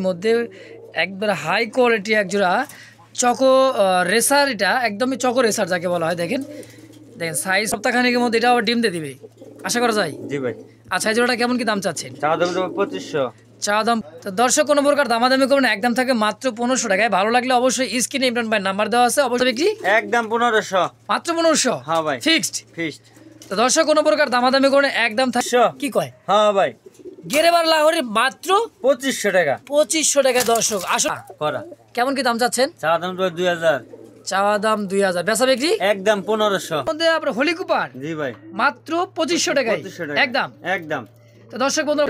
মধ্যে একবার high quality একজোড়া চকো রেসার, এটা একদমই চকো রেসার যাকে বলা হয়। দেখেন দেখেন সাইজ সপ্তাহখানেকের মধ্যে এটা আবার ডিম দিয়ে দিবে আশা করা যায়। জি ভাই। আচ্ছা এই জোড়াটা কেমন কি দাম চাচ্ছেন? চাওয়া দাম 2500। চাওয়া দাম তো দর্শক কোনো প্রকার দামাদামি করবেন, একদম থাকে মাত্র 1500 টাকায়। ভালো লাগলে অবশ্যই স্ক্রিনে ইমরান ভাই নাম্বার দেওয়া আছে, অবশ্যই বিক্রি একদম 1500, মাত্র 1500। হ্যাঁ ভাই ফিক্সড। ফিক্সড। তো দর্শক কোনো প্রকার দামাদামি করে একদম কি কয়? হ্যাঁ ভাই গেরেবার লাহোরে মাত্র 2500 টাকা। 2500 টাকা দর্শক আসো করা। কেমন কি দাম চাচ্ছেন? চাওয়া দাম 2000। চাওয়া দাম 2000, বেচা বিক্রি একদম 1500। মধ্যে আপনার হোলি কুপার জি ভাই মাত্র 2500 টাকায় একদম। একদম। তো দর্শক বন্ধু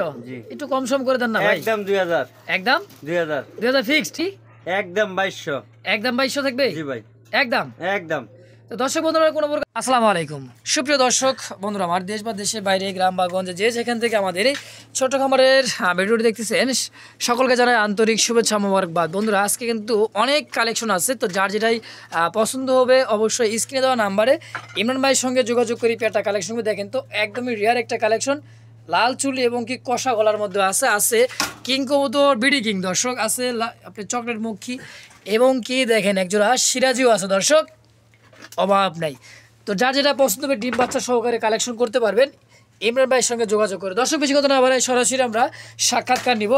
একটু কম সম করে দেন না ভাই। একদম 2000। একদম 2000 ফিক্সড। একদম 2200। একদম 2200 থাকবে। জি ভাই একদম। একদম। তো দর্শক বন্ধুরা কোনো প্রকার আসসালামু আলাইকুম সুপ্রিয় দর্শক বন্ধুরা, আমার দেশ বা দেশের বাইরে গ্রাম বা গঞ্জে যে যেখান থেকে আমাদের এই ছোট খামারের ভিডিওটি দেখতেছেন সকলকে জানাই আন্তরিক শুভেচ্ছা মোবারকবাদ। বন্ধুরা আজকে কিন্তু অনেক কালেকশন আছে, তো যার যেটাই পছন্দ হবে অবশ্যই স্ক্রিনে দেওয়া নাম্বারে ইমরান ভাইয়ের সঙ্গে যোগাযোগ করি। পেয়ারটা কালেকশন দেখেন তো একদমই রিয়ার একটা কালেকশন, লাল চুলি এবং কি কষা গলার মধ্যে আছে কিং কবুতর বিডি কিং দর্শক, আছে আপনি চকলেট মুখী এবং কি দেখেন একজোড়া সিরাজিও আছে দর্শক, অভাব নাই। তো যার যেটা পছন্দ হবে ডিম বাচ্চা সহকারে কালেকশন করতে পারবেন ইমরান ভাইয়ের সঙ্গে যোগাযোগ করে। দর্শক বেশি কথা না বলে সরাসরি আমরা সাক্ষাৎকার নিব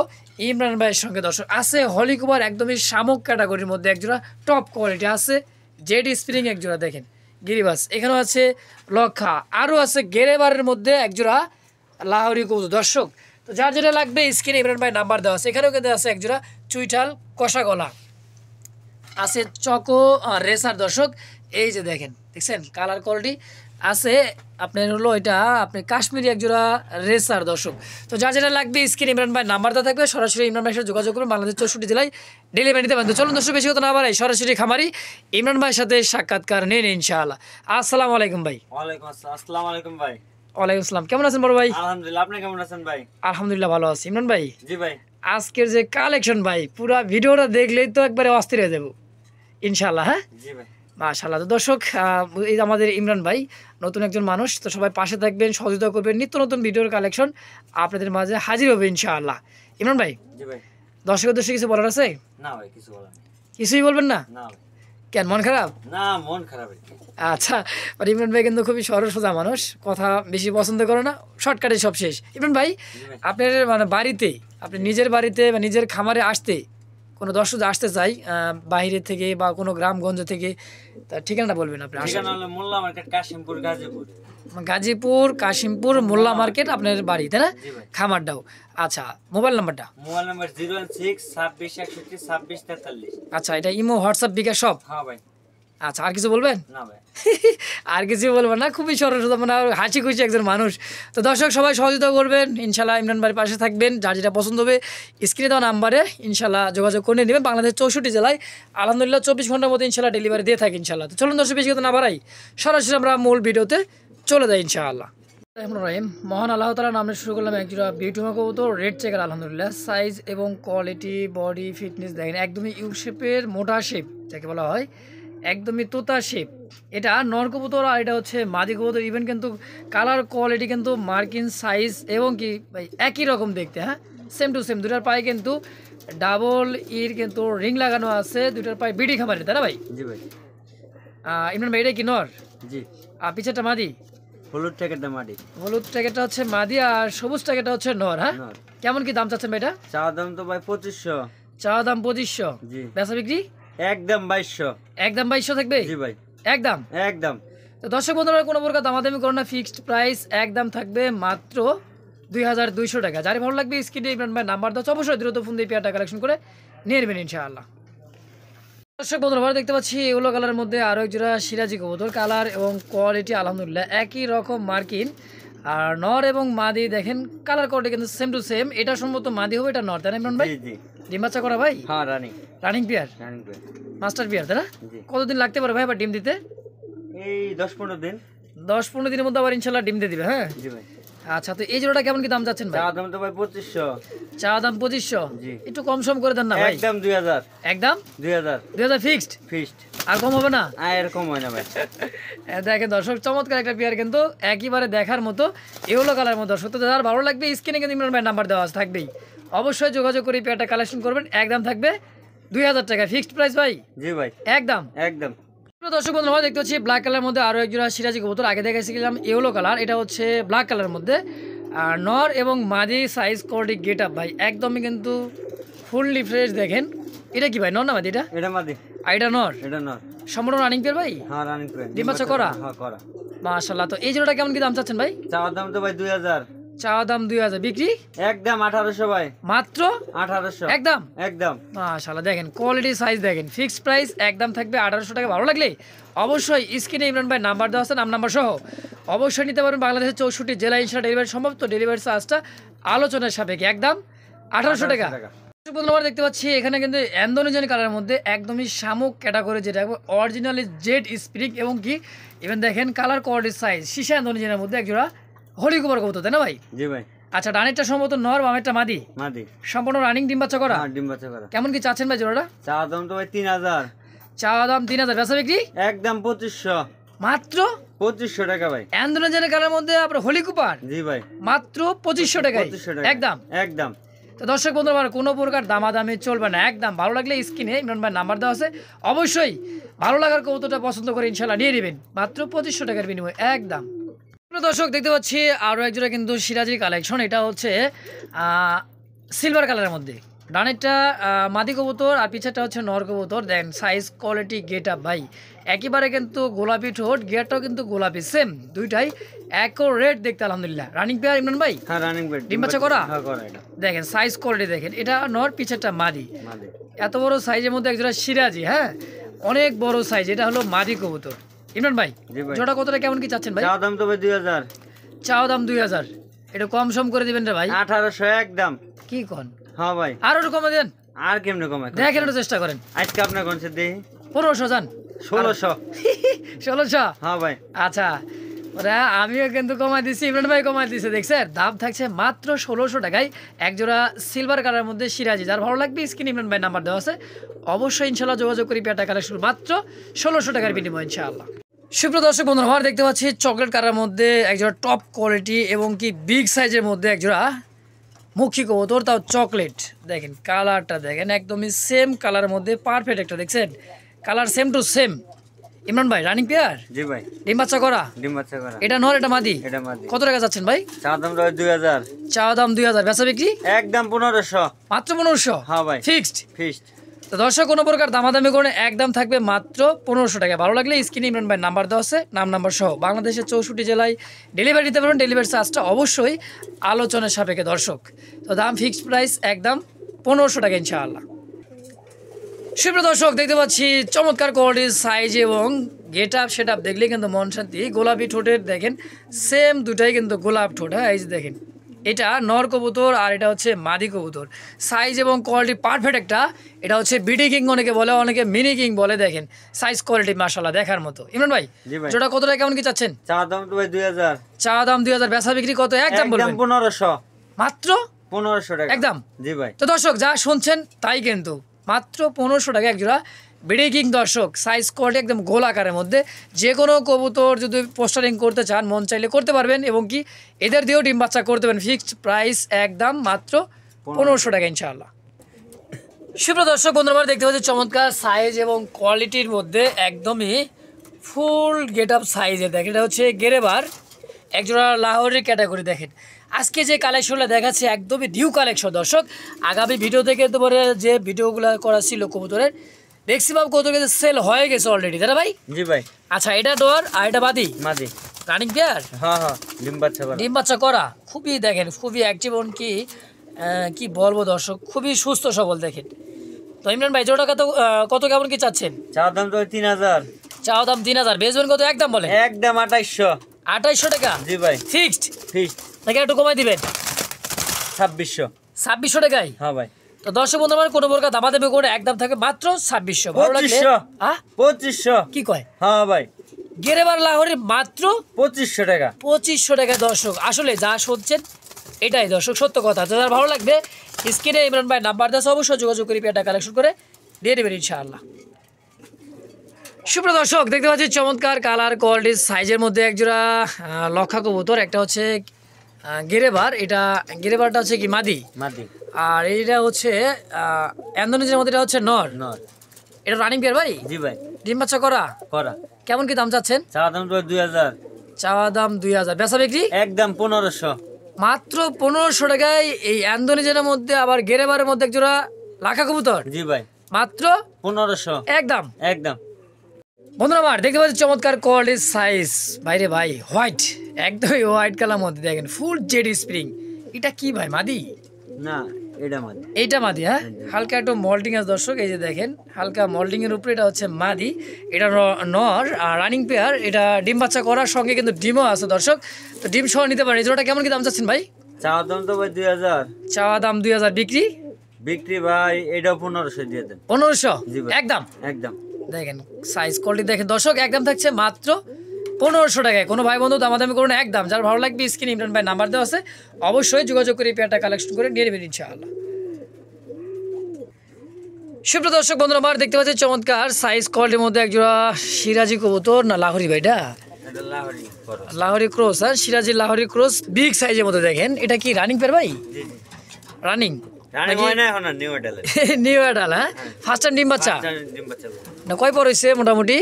ইমরান ভাইয়ের সঙ্গে। দর্শক আছে হলি কুপার একদমই শামুক ক্যাটাগরির মধ্যে একজোড়া টপ কোয়ালিটি আছে, জেড স্প্রিং একজোড়া দেখেন গিরিবাস, এখানেও আছে লক্ষা, আরও আছে গেরেবারের মধ্যে একজোড়া লাহোরি কবুতর দর্শক। তো যার যেটা লাগবে স্ক্রিনে ইমরান ভাই নাম্বার দেওয়া আছে। এখানেও কিন্তু আছে একজোড়া চুইঠাল কষা গলা, আছে চকো রেসার দর্শক। এই যে দেখেন দেখছেন কালার কোয়ালিটি আছে আপনার হলো এটা আপনি কাশ্মীরি একজোড়া রেসার দর্শক। তো যার যেটা লাগবে স্ক্রিন ইমরান ভাই নাম্বারটা থাকবে, সরাসরি ইমরান ভাইয়ের সাথে যোগাযোগ করুন। বাংলাদেশ 64 জেলায় ডেলিভারি নিতে পারেন। তো চলুন দর্শক বেশি কথা না বাড়াই সরাসরি খামারি ইমরান ভাইয়ের সাথে সাক্ষাৎকার নিন ইনশাআল্লাহ। আসসালামু আলাইকুম ভাই। ওয়ালাইকুম আসসালাম। আসসালামু আলাইকুম ভাই। ওয়ালাইকুম আসসালাম, কেমন আছেন বড় ভাই? আলহামদুলিল্লাহ, আপনি কেমন আছেন ভাই? আলহামদুলিল্লাহ ভালো আছি। ইমরান ভাই জি ভাই আজকের যে কালেকশন ভাই পুরো ভিডিওটা দেখলেই তো একবারে অস্থির হয়ে যাবো ইনশাআল্লাহ। হ্যাঁ জি ভাই মাশাআল্লাহ। তো দর্শক এই আমাদের ইমরান ভাই নতুন একজন মানুষ, তো সবাই পাশে থাকবেন, সহযোগিতা করবেন, নিত্য নতুন ভিডিওর কালেকশন আপনাদের মাঝে হাজির হবে ইনশাআল্লাহ। ইমরান ভাই জি ভাই। দর্শকের উদ্দেশ্যে কিছু বলার আছে? না ভাই কিছু বলার নেই। কিছুই বলবেন না? না ভাই। কেন মন খারাপ? না মন খারাপ। আচ্ছা ইমরান ভাই কিন্তু খুবই সরল সোজা মানুষ, কথা বেশি পছন্দ করে না, শর্টকাটে সব শেষ। ইমরান ভাই আপনার মানে বাড়িতে আপনি নিজের বাড়িতে বা নিজের খামারে আসতে কোনো দর্শক আসতে চাই বাইরে থেকে বা কোনো গ্রামগঞ্জ থেকে, তার ঠিকানাটা বলবেন আপনি? ঠিকানা হলো মোল্লা মার্কেট, কাশিমপুর, গাজীপুর। গাজীপুর কাশিমপুর মোল্লা মার্কেট আপনার বাড়ি তাই না? খামারটাও। আচ্ছা মোবাইল নাম্বারটা? Mobile number 016 26 61 26 43। আচ্ছা এটা ইমো হোয়াটসঅ্যাপ বিকাশ সব? হ্যাঁ ভাই। আচ্ছা আর কিছু বলবেন? না ভাই আর কিছু বলবেন না, খুবই সরল সোজা মানে হাসি খুশি একজন মানুষ। তো দর্শক সবাই সহযোগিতা করবেন ইনশাল্লাহ, ইমরান ভাইয়ের পাশে থাকবেন, যার যেটা পছন্দ হবে স্ক্রিনে দেওয়া নাম্বারে ইনশাল্লাহ যোগাযোগ করে নেবেন। বাংলাদেশ 64 জেলায় আলহামদুলিল্লাহ 24 ঘন্টার মধ্যে ইনশাল্লাহ ডেলিভারি দিয়ে থাকি ইনশাল্লাহ। তো চলুন দর্শক বেশি কথা না বাড়াই সরাসরি আমরা মূল ভিডিওতে চলে যাই ইনশাআল্লাহ। রহিম মহান আল্লাহ তাআলার নামে শুরু করলাম একজোড়া বিউটিফুল কবুতর রেড চেকার। আলহামদুলিল্লাহ সাইজ এবং কোয়ালিটি বডি ফিটনেস দেখেন একদমই ইউ শেপের মোটা শেপ যাকে বলা হয়, একদমই তোতা শেপ। এটা নর কবুতর আর এটা হচ্ছে মাদি কবুতর। ইভেন কিন্তু কালার কোয়ালিটি কিন্তু মার্কিন সাইজ এবং কি ভাই একই রকম দেখতে। হ্যাঁ সেম টু সেম। দুটার পায়ে কিন্তু ডাবল ইর কিন্তু রিং লাগানো আছে, দুটার পায়ে বিডি খামারে তাই না ভাই? জি ভাই। ইমরান ভাই এটা কি নর? জি। আর পিছেরটা মাদি? হলুদ ট্যাকেটটা মাটি। হলুদ ট্যাকেটটা হচ্ছে মাদি আর সবুজ ট্যাকেটটা হচ্ছে নর। হ্যাঁ কেমন কি দাম চাচ্ছেন ভাই এটা? চাওয়া দাম তো ভাই 2500। চাওয়া দাম 2500। জি। বেচা বিক্রি একদম 2200। একদম 2200 থাকবে? জি ভাই একদম। একদম। তো দর্শক বন্ধুরা কোনো প্রকার দামাদামি করো না, ফিক্সড প্রাইস একদম থাকবে মাত্র 2200 টাকা। যার ভালো লাগবে স্ক্রিনে ইমরান ভাই নাম্বার দাও, অবশ্যই দ্রুত ফোন দিয়ে পেয়ারটা কালেকশন করে নিয়ে নেবেন ইনশাআল্লাহ। দর্শক বন্ধুরা দেখতে পাচ্ছি ইয়েলো কালারের মধ্যে আরও একজোড়া সিরাজি কবুতর, কালার এবং কোয়ালিটি আলহামদুলিল্লাহ একই রকম মার্কিন। আর নর এবং মাদি দেখেন কালার কোয়ালিটি কিন্তু সেম টু সেম। এটা সম্ভবত মাদি হবে, এটা নর তাই না ইমরান ভাই? জি জি। ডিম বাচ্চা করা ভাই? হ্যাঁ running. Running pair? Running pair. Master pair তাই না? জি। কতদিন লাগতে পারে ভাই আবার ডিম দিতে? এই 10-15 দিন। 10-15 দিনের মধ্যে আবার ইনশাল্লাহ ডিম দিয়ে দিবে। হ্যাঁ জি ভাই। আচ্ছা তো এই জোড়াটা কেমন কি দাম যাচ্ছেন ভাই? চাওয়া দাম তো ভাই 2500। চাওয়া দাম 2500? জি। একটু কম সম করে দেন না ভাই। একদম 2000। একদম 2000 ফিক্সড? ফিক্সড। আর কম হবে না? এরকম হয় না ভাই। দেখেন দর্শক চমৎকার একটা পেয়ার কিন্তু একেবারে দেখার মতো ইয়েলো কালার মতো দর্শক। তো যার ভালো লাগবে স্ক্রিনে কিন্তু ইমরান ভাই নাম্বার দেওয়া আছে থাকবেই, অবশ্যই যোগাযোগ করে পেয়ারটা কালেকশন করবেন। একদম থাকবে 2000 টাকা ফিক্সড প্রাইস ভাই। জি ভাই একদম একদম। দর্শক বন্ধু আমরা দেখতে পাচ্ছি ব্ল্যাক কালারের মধ্যে আরো এক জোড়া সিরাজি কবুতর। আগে দেখাইছিলাম ইয়েলো কালার, এটা হচ্ছে ব্ল্যাক কালারের মধ্যে। আর নর এবং মাদি সাইজ কোয়ালিটি গেট আপ ভাই একদমই কিন্তু ফুললি ফ্রেশ। দেখেন এটা কি ভাই, নর না মাদি? এটা মাদি আর এটা নর। এটা নর। সম্পূর্ণ রানিং পেয়ার ভাই? হ্যাঁ রানিং পেয়ার। ডিম বাচ্চা করা? হ্যাঁ করা। মাশাআল্লাহ। তো এই জোড়াটা কেমন কি দাম চাচ্ছেন ভাই? চাওয়ার দাম তো ভাই 2000। চাওয়া দাম 2000, বিক্রি একদম 1800 ভাই। মাত্র 1800 একদম একদম। মাশাআল্লাহ দেখেন কোয়ালিটি সাইজ দেখেন, ফিক্সড প্রাইস একদম থাকবে 1800 টাকা। ভালো লাগলে অবশ্যই স্ক্রিনে ইমরান ভাই নাম্বার দেওয়া আছে, নাম্বার সহ অবশ্যই নিতে পারবেন। বাংলাদেশের 64 জেলা ইনশাআল্লাহ ডেলিভারি সম্ভব। তো ডেলিভারি চার্জটা আলোচনার সাপেক্ষে একদম 1800 টাকা। আমরা দেখতে পাচ্ছি এখানে কিন্তু অ্যান্ডোনিজেন কালারের মধ্যে একদমই শামুক ক্যাটাগরি, যেটা অরিজিনালি জেড স্প্রিং এবং কি ইভেন দেখেন কালার কোয়ালিটি সাইজ সীসা অ্যান্ডোনিজেনের মধ্যে এক জোড়া হলি কুমার কবুতর, তাই না ভাই? জি ভাই। আচ্ছা ডানেরটা সম্ভবত নর, বামেরটা মাদি। মাদি। সম্পূর্ণ রানিং ডিম বাচ্চা করা? হ্যাঁ ডিম বাচ্চা করা। কেমন কি চাচ্ছেন ভাই জোড়াটা? চাওয়ার দাম তো ভাই 3000। চাওয়া দাম 3000, বেচা বিক্রি একদম 2500। মাত্র 2500 টাকা ভাই। অ্যান্ডোনিজেনের কালারের মধ্যে আপনার হলি কুপার জি ভাই মাত্র 2500 টাকায় 2500 টাকা একদম একদম। তো দর্শক বন্ধুরা কোনো প্রকার দামাদামি চলবে না, একদম ভালো লাগলে স্ক্রিনে ইমরান ভাই নাম্বার দেওয়া আছে, অবশ্যই ভালো লাগার কবুতরটা পছন্দ করে ইনশাল্লাহ নিয়ে নেবেন মাত্র 2500 টাকার বিনিময়ে একদম। দর্শক দেখতে পাচ্ছি আরও একজোড়া কিন্তু সিরাজির কালেকশন। এটা হচ্ছে সিলভার কালারের মধ্যে। ডানেরটা মাদি কবুতর আর পিছেরটা হচ্ছে নর কবুতর। দেন সাইজ কোয়ালিটি গেট আপ ভাই একেবারে কিন্তু গোলাপি ঠোঁট, গেটটাও কিন্তু গোলাপি, সেম দুইটাই একো রেড দেখতে আলহামদুলিল্লাহ। রানিং পেয়ার ইমরান ভাই? হ্যাঁ রানিং পেয়ার। ডিম বাচ্চা করা? হ্যাঁ করা। এটা দেখেন সাইজ কোয়ালিটি দেখেন, এটা নর পিছেরটা মাদি। মাদি। এত বড় সাইজের মধ্যে একজোড়া সিরাজি, হ্যাঁ অনেক বড় সাইজ, এটা হলো মাদি কবুতর। ইমরান ভাই জোড়া কতটা কেমন কি চাচ্ছেন ভাই? চাওয়া দাম তো ভাই 2000। চাওয়া দাম 2000, এটা কম সম করে দিবেন রে ভাই? 1800 একদম। কি কোন? হ্যাঁ ভাই। আর একটু কমে দেন। আর কেমনে কমায়? দেখেন একটু চেষ্টা করেন। আজকে আপনার কোনছে দেই 1500 যান। 1600। 1600? হ্যাঁ ভাই। আচ্ছা ওরা আমিও কিন্তু কমাই দিচ্ছি, ইমরান ভাই কমাই দিচ্ছে, দেখছেন দাম থাকছে মাত্র 1600 টাকায় একজোড়া সিলভার কালারের মধ্যে সিরাজি। যার ভালো লাগবে স্ক্রিন ইমরান ভাই নাম্বার দেওয়া আছে, অবশ্যই ইনশাল্লাহ যোগাযোগ করি পেয়ারটা কালেকশন মাত্র 1600 টাকার বিনিময়ে ইনশাআল্লাহ। সুপ্রিয় দর্শক বন্ধুরা আমরা দেখতে পাচ্ছি চকলেট কালারের মধ্যে একজোড়া টপ কোয়ালিটি এবং কি বিগ সাইজের মধ্যে একজোড়া মুখী কবুতর, তাও চকলেট। দেখেন কালারটা দেখেন একদমই সেম কালারের মধ্যে পারফেক্ট একটা, দেখছেন colour same to same. Imran ভাই রানিং পেয়ার? জি ভাই। ডিম বাচ্চা করা? ডিম বাচ্চা করা। এটা নর, এটা মাদি? এটা মাদি। কত টাকা যাচ্ছেন ভাই? চাওয়া দাম তো 2000। চাওয়া দাম 2000, বেচা বিক্রি একদম 1500। মাত্র 1500? হ্যাঁ ভাই ফিক্সড। ফিক্সড। তো দর্শক কোনো প্রকার দামাদামি করে একদম থাকবে মাত্র 1500 টাকা। ভালো লাগলে স্ক্রিনে ইমরান ভাই নাম্বার দেওয়া আছে, নাম্বার সহ বাংলাদেশের 64 জেলায় ডেলিভারি দিতে পারবেন। ডেলিভারি চার্জটা অবশ্যই আলোচনার সাপেক্ষে দর্শক। তো দাম ফিক্সড প্রাইস একদম 1500 টাকা ইনশাআল্লাহ। সুপ্রিয় দর্শক দেখতে পাচ্ছি চমৎকার কোয়ালিটির সাইজ এবং গেট আপ সেট আপ দেখলে কিন্তু মন শান্তি। গোলাপি ঠোঁটের দেখেন সেম দুটাই কিন্তু গোলাপ ঠোঁট। হ্যাঁ এই যে দেখেন এটা নর কবুতর আর এটা হচ্ছে মাদি কবুতর। সাইজ এবং কোয়ালিটি পারফেক্ট একটা। এটা হচ্ছে বিডি কিং অনেকে বলে, অনেকে মিনি কিং বলে। দেখেন সাইজ কোয়ালিটি মাশাআল্লাহ দেখার মতো। ইমরান ভাই জোড়া কত টাকা কেমন কি চাচ্ছেন? চাওয়া দাম তো ভাই 2000। চাওয়া দাম 2000, বেচা বিক্রি কত? একদম বলবেন? 1500। মাত্র 1500 টাকা একদম। জি ভাই। তো দর্শক যা শুনছেন তাই কিন্তু মাত্র 1500 টাকা একজোড়া বিডি কিং। দর্শক সাইজ কোয়ালিটি একদম গোল আকারের মধ্যে। যে কোনো কবুতর যদি পোস্টারিং করতে চান মন চাইলে করতে পারবেন এবং কি এদের দিয়েও ডিম বাচ্চা করতে পারেন। ফিক্সড প্রাইস একদম মাত্র 1500 টাকা ইনশাআল্লাহ। সুপ্রিয় দর্শক বন্ধুরা দেখতে পাচ্ছি চমৎকার সাইজ এবং কোয়ালিটির মধ্যে একদমই ফুল গেট আপ সাইজে। দেখেন এটা হচ্ছে গেরেবার একজোড়া লাহোরের ক্যাটাগরি। দেখেন আজকে যে কালেকশনটা দেখাচ্ছে একদমই নিউ কালেকশন। দর্শক আগামী ভিডিও থেকে তোমার যে ভিডিওগুলো করা ছিল কবুতরের ম্যাক্সিমাম কবুতর কিন্তু সেল হয়ে গেছে অলরেডি, তাই না ভাই? জি ভাই। আচ্ছা এটা ডোর আর এটা মাদি? মাদি। Running pair? হ্যাঁ হ্যাঁ ডিম বাচ্চা করা। ডিম বাচ্চা করা খুবই দেখেন খুবই অ্যাক্টিভ, কি কি বলবো দর্শক খুবই সুস্থ সবল দেখেন। তো ইমরান ভাই জোড়া কত কেমন কি চাচ্ছেন? চাওয়া দাম তো 3000। চাওয়া দাম 3000, বেচবেন কত একদম বলেন? একদম 2800। 2800 টাকা? জি ভাই। ফিক্সড? ফিক্সড। নাকি একটু কমাই দিবেন? 2600। 2600 টাকায়? হ্যাঁ ভাই। তো দর্শক বন্ধু আমার কোনো প্রকার দামাদামি করে একদম থাকে মাত্র 2600। ভালো লাগলে 2500। কি কয়? হ্যাঁ ভাই। গেরেবার লাহোরের মাত্র 2500 টাকা। 2500 টাকা দর্শক। আসলে যা শুনছেন এটাই দর্শক সত্য কথা। যার ভালো লাগবে স্ক্রিনে ইমরান ভাই নাম্বার দেওয়া অবশ্যই যোগাযোগ করি পেয়ারটা কালেকশন করে দিয়ে দেবেন ইনশাআল্লাহ। সুপ্রিয় দর্শক দেখতে পাচ্ছি চমৎকার কালার কোয়ালিটির সাইজের মধ্যে একজোড়া লক্ষা কবুতর। একটা হচ্ছে গেরেবার, এটা গেরেবারটা হচ্ছে কি মাদি, মাদি আর এইটা হচ্ছে ইন্দোনেশিয়ার মধ্যে এটা হচ্ছে নর। নর। এটা রানিং পেয়ার ভাই? জি ভাই। ডিম বাচ্চা করা? করা। কেমন কি দাম চাচ্ছেন? চাওয়া দাম তো 2000। চাওয়া দাম 2000, বেচা বিক্রি একদম 1500। মাত্র 1500 টাকায় এই ইন্দোনেশিয়ার মধ্যে আবার গেরেবারের মধ্যে একজোড়া লাখা কবুতর। জি ভাই। মাত্র 1500 একদম। একদম। বন্ধুরা আমার দেখতে পাচ্ছি চমৎকার কোয়ালিটির সাইজ ভাইরে ভাই, হোয়াইট, একদমই হোয়াইট কালার মধ্যে দেখেন ফুল জেড স্প্রিং। এটা কি ভাই মাদি? না, এটা মাদি। এইটা মাদি, হ্যাঁ হালকা একটু মল্টিং আছে দর্শক, এই যে দেখেন হালকা মল্টিং এর উপরে, এটা হচ্ছে মাদি, এটা নর আর রানিং পেয়ার। এটা ডিম বাচ্চা করার সঙ্গে কিন্তু ডিমও আছে দর্শক, তো ডিম সহ নিতে পারেন। এই জোড়াটা কেমন কি দাম চাচ্ছেন ভাই? চাওয়া দাম তো ভাই 2000। চাওয়া দাম 2000, বিক্রি? বিক্রি ভাই এটাও 1500 দিয়ে দেন। 1500 জি ভাই। একদম। একদম। দেখেন সাইজ কোয়ালিটি দেখেন দর্শক, একদম থাকছে মাত্র 1500 টাকায়। কোনো ভাই বন্ধু দামাদামি করুন একদম। যার ভালো লাগবে স্ক্রিনে ইমরান ভাই নাম্বার দেওয়া আছে, অবশ্যই যোগাযোগ করে এই পেয়ারটা কালেকশন করে নিয়ে নেবেন ইনশাআল্লাহ। সুপ্রিয় দর্শক বন্ধুরা আমার দেখতে পাচ্ছি চমৎকার সাইজ কোয়ালিটির মধ্যে একজোড়া সিরাজি কবুতর, না লাহোরি ভাইটা? এটা লাহোরি করো। লাহোরি ক্রস, হ্যাঁ সিরাজি লাহোরি ক্রস, বিগ সাইজের মধ্যে দেখেন। এটা কি রানিং পেয়ার ভাই? জি জি। রানিং রানী হয় না এখন নিউ এডালে। নিউ অ্যাডাল, হ্যাঁ ফার্স্ট টাইম ডিম বাচ্চা ডিম বাচ্চা। না কয় পর হয়েছে মোটামুটি?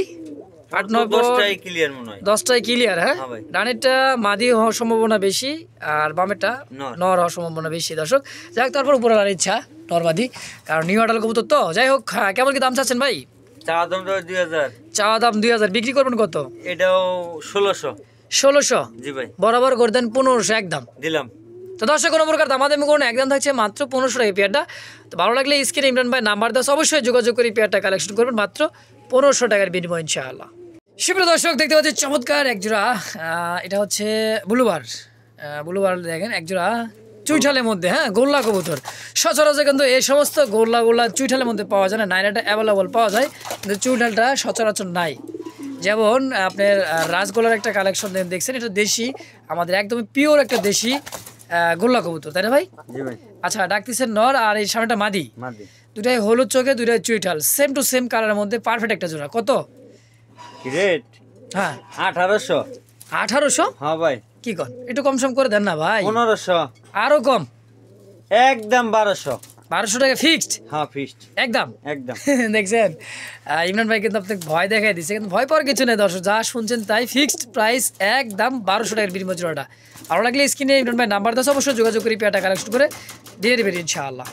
8-9 পর। 10টাই ক্লিয়ার মনে হয়। 10টাই ক্লিয়ার, হ্যাঁ হ্যাঁ ভাই। রানেরটা মাদি হওয়ার সম্ভাবনা বেশি আর বামেরটা নর। নর হওয়ার সম্ভাবনা বেশি দর্শক। যাই হোক তারপর উপরে আর ইচ্ছা নরমাদি, কারণ নিউ অ্যাডাল কবুতর তো। যাই হোক কেমন কি দাম চাচ্ছেন ভাই? চাওয়া দাম তো 2000। চাওয়া দাম 2000, বিক্রি করবেন কত? এটাও 1600। 1600 জি ভাই। বরাবর করে দেন 1500 একদম। দিলাম। তো দর্শক কোনো প্রকার দামাদামি করুন, একদম থাকছে মাত্র 1500 টাকা পেয়ারটা। তো ভালো লাগলে স্ক্রিনে ইমরান ভাই নাম্বার দেওয়া আছে, অবশ্যই যোগাযোগ করে পেয়ারটা কালেকশন করবেন মাত্র 1500 টাকার বিনিময় ইনশাআল্লাহ। সুপ্রিয় দর্শক দেখতে পাচ্ছি চমৎকার একজোড়া, এটা হচ্ছে ব্লুবার। ব্লুবার দেখেন একজোড়া চুইঠালের মধ্যে, হ্যাঁ গোল্লা কবুতর। সচরাচর কিন্তু এই সমস্ত গোল্লা চুইঠালের মধ্যে পাওয়া যায় না, নাইরাটা অ্যাভেলেবল পাওয়া যায় কিন্তু চুইঠালটা সচরাচর নাই। যেমন আপনার রাজগোল্লার একটা কালেকশন দেখছেন, এটা দেশি, আমাদের একদমই পিওর একটা দেশি গোল্লা কবুতর, তাই না ভাই? জি ভাই। আচ্ছা ডাকতেছেন নর, আর এই সামনেটা মাদি। মাদি। দুটাই হলুদ চোখে, দুটাই চুইঠাল, সেম টু সেম কালারের মধ্যে পারফেক্ট একটা জোড়া। কত রেট? হ্যাঁ 1800। 1800? হ্যাঁ ভাই। কি কন একটু কম সম করে দেন না ভাই? 1500। আরো কম? একদম 1200। 1200 টাকা ফিক্সড হ্যাঁ ফিক্সড। একদম। একদম। দেখছেন ইমরান ভাই কিন্তু আপনাকে ভয় দেখাই দিচ্ছে, কিন্তু ভয় পাওয়ার কিছু নেই দর্শক, যা শুনছেন তাই। ফিক্সড প্রাইস একদম 1200 টাকার বিনিময় জোড়াটা। ভালো লাগলে স্ক্রিনে ইমরান ভাই নাম্বার দেওয়া আছে, অবশ্যই যোগাযোগ করে পেয়ারটা কালেকশন করে দিয়ে দেবেন ইনশাআল্লাহ।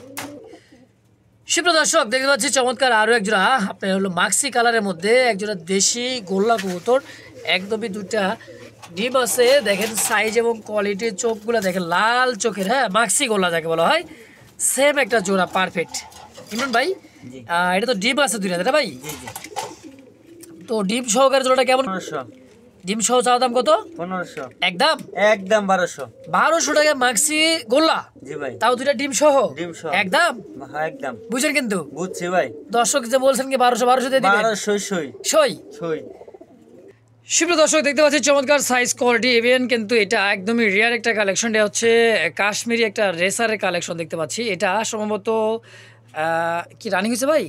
সুপ্রিয় দর্শক দেখতে পাচ্ছি চমৎকার আরও এক জোড়া, আপনার হলো মাক্সি কালারের মধ্যে একজোড়া দেশি গোল্লা কবুতর, একদমই দুটা ডিম আছে দেখেন, সাইজ এবং কোয়ালিটি, চোখগুলো দেখেন লাল চোখের, হ্যাঁ মাক্সি গোল্লা যাকে বলা হয়, সেম একটা জোড়া পারফেক্ট। ইমরান ভাই এটা তো ডিম আছে দুইটা, তাই ভাই? জি জি। তো ডিম সহকারে জোড়াটা কেমন? 1500। ডিম সহ চাওয়া দাম কত? 1500। একদম একদম 1200। 1200 টাকা মাক্সি গোল্লা, জি ভাই। তাও দুইটা ডিম সহ। ডিম সহ। একদম হ্যাঁ একদম। বুঝছেন কিন্তু বুঝছি ভাই। দর্শক যে বলছেন কি 1200 দিয়ে দিবেন 1200 সই। সই। সই। সুপ্রিয় দর্শক দেখতে পাচ্ছি চমৎকার সাইজ কোয়ালিটি, ইভেন কিন্তু এটা একদমই রেয়ার একটা কালেকশন। এটা হচ্ছে কাশ্মীরি একটা রেসারের কালেকশন দেখতে পাচ্ছি। এটা সম্ভবত কি রানিং হয়েছে ভাই?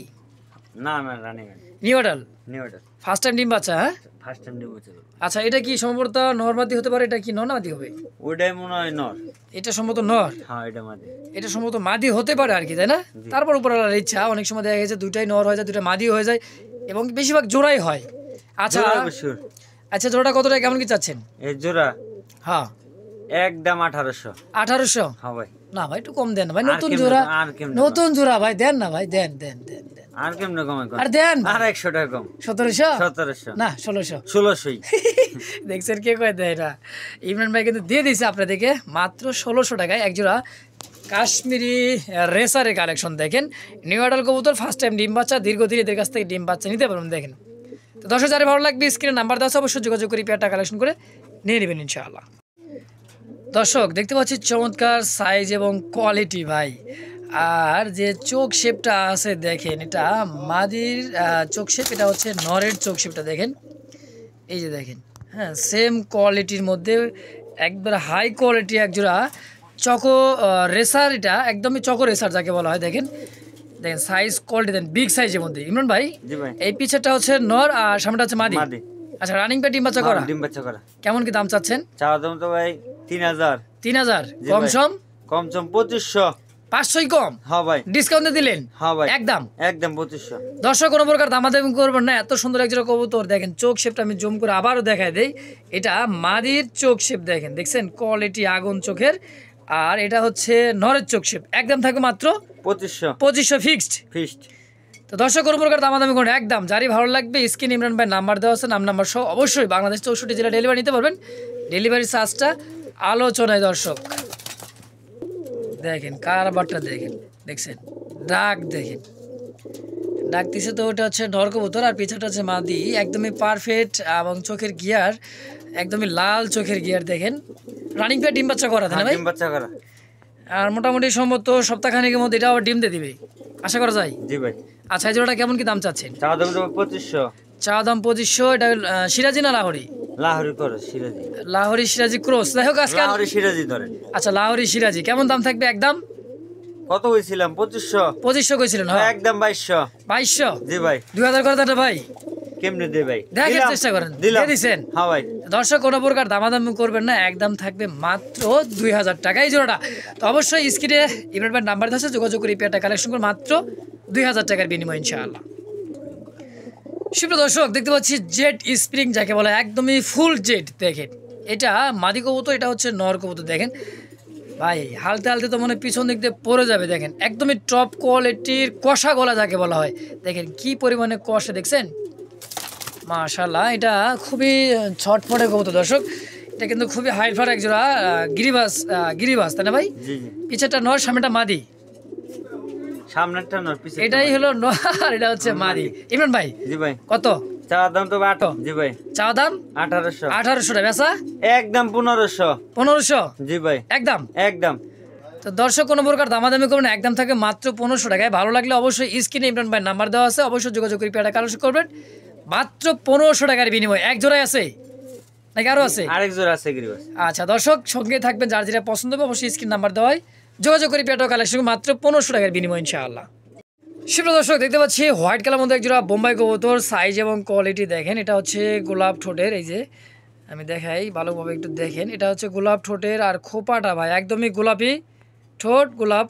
না না রানিং। New adult. নিউ এডাল। ফার্স্ট টাইম ডিম বাচ্চা, হ্যাঁ ফার্স্ট টাইম ডিম হচ্ছে। আচ্ছা এটা কি সম্ভবত নরমাদি হতে পারে? এটা কি নরমাদি হবে? ওইটাই মনে হয় নর। এটা সম্ভবত নর। হ্যাঁ এটা মাদি। এটা সম্ভবত মাদি হতে পারে আর কি, তাই না? তারপর উপর ইচ্ছা, অনেক সময় দেখা গেছে দুটাই নর হয়ে যায়, দুটা মাদি হয়ে যায়, এবং বেশিরভাগ জোড়াই হয়। আচ্ছা আচ্ছা জোড়াটা কত টাকা কেমন কি চাচ্ছেন? এই জোড়া হ্যাঁ একদম 1800। 1800? হ্যাঁ ভাই। না ভাই একটু কম দেন না ভাই, আর নতুন কেমনে- জোড়া, আর কেমনে নতুন জোড়া ভাই, দেন না ভাই, দেন দেন দেন দেন। আর কেমনে কমে কম? আর দেন আর 100 টাকা কম। 1700? 1700 না 1600। 1600। দেখছেন কে কয় দেয় এটা? ইমরান ভাই কিন্তু দিয়ে দিয়েছে আপনাদেরকে মাত্র 1600 টাকায় একজোড়া কাশ্মীরি রেসারের কালেকশন। দেখেন নিউ অ্যাডাল কবুতর, ফার্স্ট টাইম ডিম বাচ্চা, দীর্ঘদিন এদের কাছ থেকে ডিম বাচ্চা নিতে পারবেন। দেখেন তো 10,000 ভালো লাগবে স্ক্রিনে নাম্বার দেওয়া আছে, অবশ্যই যোগাযোগ করে পেয়ারটা কালেকশন করে নিয়ে নেবেন ইনশাআল্লাহ। দর্শক দেখতে পাচ্ছি চমৎকার সাইজ এবং কোয়ালিটি ভাই, আর যে চোখ শেপটা আছে দেখেন, এটা মাদির চোখ শেপ, এটা হচ্ছে নরের চোখ শেপটা দেখেন, এই যে দেখেন, হ্যাঁ সেম কোয়ালিটির মধ্যে একবার হাই কোয়ালিটি একজোড়া চকো রেসার। এটা একদমই চকো রেসার যাকে বলা হয়। দেখেন দেখেন সাইজ কোয়ালিটি দেন, বিগ সাইজের মধ্যে। ইমরান ভাই জি ভাই। এই পিছেরটা হচ্ছে নর আর সামনেটা হচ্ছে মাদি। মাদি। আচ্ছা রানিং পে ডিম বাচ্চা করা, ডিম বাচ্চা করা। কেমন কি দাম চাচ্ছেন? চাওয়া দাম তো ভাই 3000। 3000 জি কম ভাই। সম কম সম 2500। 500 কম হ্যাঁ ভাই, ডিসকাউন্ট দিলেন হ্যাঁ ভাই, একদম। একদম 2500। দর্শক কোনো প্রকার দামাদামি করবেন না, এত সুন্দর একজোড়া কবুতর দেখেন, চোখ শেপটা আমি জুম করে আবারও দেখাই দেই। এটা মাদির চোখ শেপ দেখেন, দেখছেন কোয়ালিটি আগুন চোখের। আর এটা হচ্ছে নরের চোখ শেপ, একদম থাকবে মাত্র 2500 ফিক্সড। ফিক্সড। তো দর্শক কোনো প্রকার দামাদামি করুন একদম, যারই ভালো লাগবে স্ক্রিন ইমরান ভাই নাম্বার দেওয়া আছে, নাম্বার সহ অবশ্যই বাংলাদেশ 64 জেলা ডেলিভারি নিতে পারবেন। ডেলিভারি চার্জটা আলোচনায়। দর্শক দেখেন কারবারটা দেখেন, দেখছেন ডাক দেখেন, ডাক দিছে তো ওটা হচ্ছে নর কবুতর আর পিছাটা হচ্ছে মাদি, একদমই পারফেক্ট এবং চোখের গিয়ার একদমই লাল চোখের গিয়ার দেখেন। রানিং পেয়ার ডিম বাচ্চা করা তাই না ভাই? ডিম বাচ্চা করা। আর মোটামুটি সম্ভবত সপ্তাহখানেকের মধ্যে এটা আবার ডিম দিয়ে দিবে আশা করা যায়। জি ভাই। আচ্ছা এই জোড়াটা কেমন কি দাম চাচ্ছেন? চা দাম 2500। চা দাম 2500। এটা সিরাজি না লাহোরি? লাহোরি করে সিরাজি। লাহোরি সিরাজি ক্রস, যাই হোক আজকাল। লাহোরি সিরাজি ধরেন। আচ্ছা লাহোরি সিরাজি কেমন দাম থাকবে একদম? কত হইছিলাম? 2500। 2500 কইছিলেন? হ্যাঁ একদম 2200। 2200। জি ভাই। 2000 করে দাঁটা ভাই, কেমনে দে ভাই? দেখার দিলাম। চেষ্টা করেন। দিলাম। দিয়ে দিছেন? হ্যাঁ ভাই। দর্শক কোনো প্রকার দামাদামি করবেন না, একদম থাকবে মাত্র 2000 টাকা এই জোড়াটা। তো অবশ্যই স্ক্রিনে ইমরান ভাইয়ের নাম্বার আছে, যোগাযোগ করে এই পেয়ারটা কালেকশন করে মাত্র 2000 টাকার বিনিময় ইনশাআল্লাহ। সুপ্রিয় দর্শক দেখতে পাচ্ছি জেড স্প্রিং যাকে বলে, একদমই ফুল জেড দেখেন। এটা মাদি কবুতর, এটা হচ্ছে নর কবুতর দেখেন ভাই, হালতে হালতে তো মনে হয় পিছন দিক দিয়ে পড়ে যাবে। দেখেন একদমই টপ কোয়ালিটির কষা গলা যাকে বলা হয়, দেখেন কি পরিমাণে কষা দেখছেন, মাশাআল্লাহ। এটা খুবই ছটফটে কবুতর দর্শক, এটা কিন্তু খুবই হাইট ফাট একজোড়া গিরিবাস তাই না ভাই? জি জি। পিছেরটা নর, সামনেটা মাদি। সামনেরটা নর পিছে। এটাই হলো নর, এটা হচ্ছে মাদি। ইমরান ভাই জি ভাই। কত চা দাম তো 8। জি ভাই। চা দাম 1800। 1800 টাকা, বেচা একদম 1500। 1500 জি ভাই। একদম। একদম। তো দর্শক কোনো প্রকার দামাদামি করবেন, একদম থাকে মাত্র 1500 টাকায়। ভালো লাগলে অবশ্যই স্ক্রিনে ইমরান ভাই নাম্বার দেওয়া আছে, অবশ্যই যোগাযোগ করে পেয়ারটা কালেকশন করবেন মাত্র 1500 টাকার বিনিময়। এক জোড়ায় আছে নাকি আরো আছে? আরেক জোড়া আছে গিরিবাস। আচ্ছা দর্শক সঙ্গে থাকবেন, যার যেটা পছন্দ হবে অবশ্যই স্ক্রিন নাম্বার দেওয়ায় যোগাযোগ করে পেয়ারটা কালেকশন মাত্র 1500 টাকার বিনিময় ইনশাআল্লাহ। সুপ্রিয় দর্শক দেখতে পাচ্ছি হোয়াইট কালার মধ্যে একজোড়া বোম্বাই কবুতর, সাইজ এবং কোয়ালিটি দেখেন। এটা হচ্ছে গোলাপ ঠোঁটের, এই যে আমি দেখাই ভালোভাবে একটু দেখেন, এটা হচ্ছে গোলাপ ঠোঁটের আর খোপাটা ভাই একদমই গোলাপি ঠোঁট, গোলাপ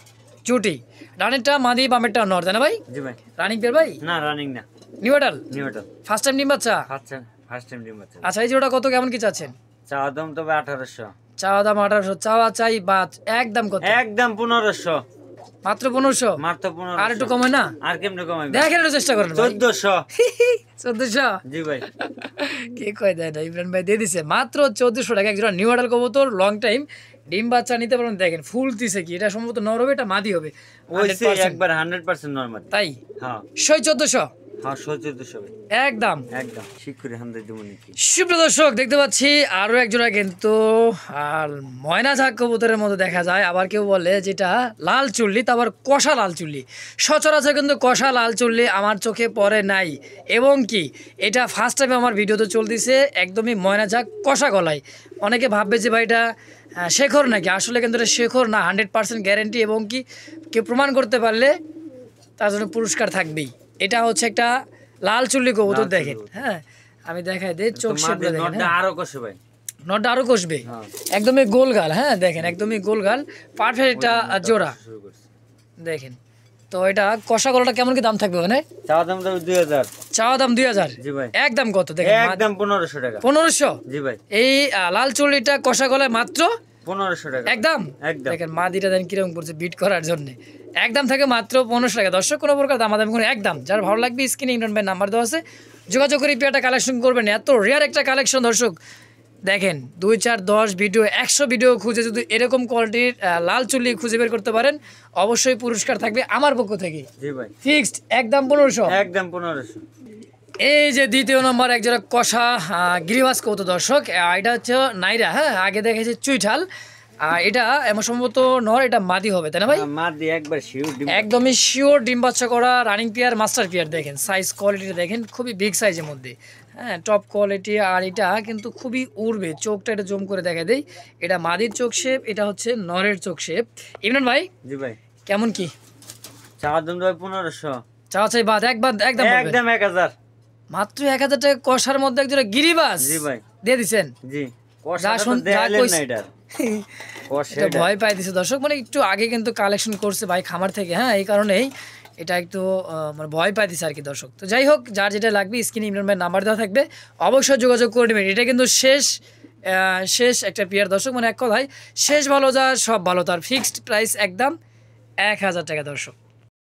চুটি। রানিংটা মাদি, বামেরটা নর তাই না ভাই? জি ভাই। রানিং পেয়ার ভাই? না রানিং না, নিউটাল নিউটন। ফার্স্ট টাইম ডিম বাচ্চা? আচ্ছা ফার্স্ট টাইম ডিম বাচ্চা। আচ্ছা এই জোড়া কত কেমন কি চাচ্ছেন? চা দাম তো 1800। চাওয়া দাম 1800, চাওয়া চাই বা একদম কত? একদম 1500। মাত্র 1500? মাত্র 1500। আর একটু কমে না? আর কেমনে কমাইবে? দেখেন একটু চেষ্টা করেন। 1400। 1400? জি ভাই। কে কয় দেয় না, ইমরান ভাই দিয়ে দিছে মাত্র 1400 টাকা একজোড়া নিউ মডেল কবুতর, লং টাইম ডিম বাচ্চা নিতে পারেন। দেখেন ফুল দিছে কি, এটা সম্ভবত নর হবে, এটা মাদি হবে ওইছে 100%। একবার 100% নরমাল। তাই হ্যাঁ 1400 হ্যাঁ 1400 ভাই। একদম। একদম শিগগিরই হামদাই দেব নাকি। সুপ্রিয় দর্শক দেখতে পাচ্ছি আরো একজোড়া কিন্তু আর ময়না ঝাঁক কবুতরের মতো দেখা যায়, আবার কেউ বলে যেটা লাল চুল্লি, তারপর কষা লাল চুল্লি। সচরাচর কিন্তু কষা লাল চুল্লি আমার চোখে পড়ে নাই, এবং কি এটা ফার্স্ট টাইম আমার ভিডিওতে চলতেছে একদমই ময়না ঝাঁক কষা গলায়। অনেকে ভাববে যে ভাই এটা শেখর নাকি, আসলে কিন্তু এটা শেখর না, 100% গ্যারেন্টি, এবং কি কেউ প্রমাণ করতে পারলে তার জন্য পুরস্কার থাকবেই। এটা হচ্ছে একটা লাল চুল্লি কবুতর দেখেন, হ্যাঁ আমি দেখাই দিই চোখ শেপটা দেখেন, নরটা হ্যাঁ। আরো কষে ভাই। নটটা আরো কষবে, হ্যাঁ। একদমই গোল গাল, হ্যাঁ দেখেন একদমই গোল গাল, পারফেক্ট একটা জোড়া শুরু করছে। দেখেন। তো এটা কষা গলাটা কেমন কি দাম থাকবে মানে? চা দাম তো 2000। চাওয়া দাম 2000? জি ভাই। একদম কত দেখেন? একদম 1500 টাকা। 1500? জি ভাই। এই লাল চুল্লিটা কষা গলায় মাত্র 1500 টাকা। একদম। একদম। দেখেন মাদিটা দেন কিরকম করছে বিট করার জন্য, একদম থাকে মাত্র 1500 টাকা। দর্শক কোনো প্রকার দামাদামি করে একদম, যার ভালো লাগবে স্ক্রিনে ইমরান ভাই নাম্বার দেওয়া আছে, যোগাযোগ করে পেয়ারটা কালেকশন করবেন। এত রেয়ার একটা কালেকশন দর্শক দেখেন, 2 4 10 ভিডিও 100 ভিডিও খুঁজে যদি এরকম কোয়ালিটির লাল চুল্লি খুঁজে বের করতে পারেন অবশ্যই পুরস্কার থাকবে আমার পক্ষ থেকে। জি ভাই। ফিক্সড একদম 1500। একদম 1500। এই যে দ্বিতীয় নম্বর একজোড়া কষা গিরিবাস কবুতর দর্শক, এটা হচ্ছে নাইরা, হ্যাঁ আগে দেখেছি চুইঠাল, এটা এমন সম্ভবত নর, এটা মাদি হবে তাই না ভাই? মা দিয়ে একবার শিওর ডিম। একদমই শিওর ডিম বাচ্চা করা রানিং পেয়ার, মাস্টার পেয়ার। দেখেন সাইজ কোয়ালিটিটা দেখেন, খুবই বিগ সাইজের মধ্যে, হ্যাঁ টপ কোয়ালিটি। আর এটা কিন্তু খুবই উড়বে, চোখটা এটা জুম করে দেখা দেই, এটা মাদির চোখ শেপ, এটা হচ্ছে নরের চোখ শেপ। ইমরান ভাই জি ভাই। কেমন কি চা দাম তো 1500। চাওয়া চাই বাদ একবার একদম বলবেন? একদম 1000। মাত্র 1000 টাকা কষার মধ্যে একজোড়া গিরিবাস জি ভাই। দিয়ে দিছেন। জি যা শুন যা দেখালেন কইছি না এটা। ও এটা সেটা ভয় পাইতেছে দর্শক, মানে একটু আগে কিন্তু কালেকশন করছে ভাই খামার থেকে, হ্যাঁ এই কারণেই এটা একটু মানে ভয় পাইতেছে আর কি দর্শক। তো যাই হোক, যার যেটা লাগবে স্ক্রিনে ইমরান ভাইয়ের নাম্বার দেওয়া থাকবে, অবশ্যই যোগাযোগ করে নেবেন। এটা কিন্তু শেষ একটা পেয়ার দর্শক, মানে এক কথায় শেষ ভালো যা সব ভালো তার, ফিক্সড প্রাইস একদম 1000 টাকা দর্শক।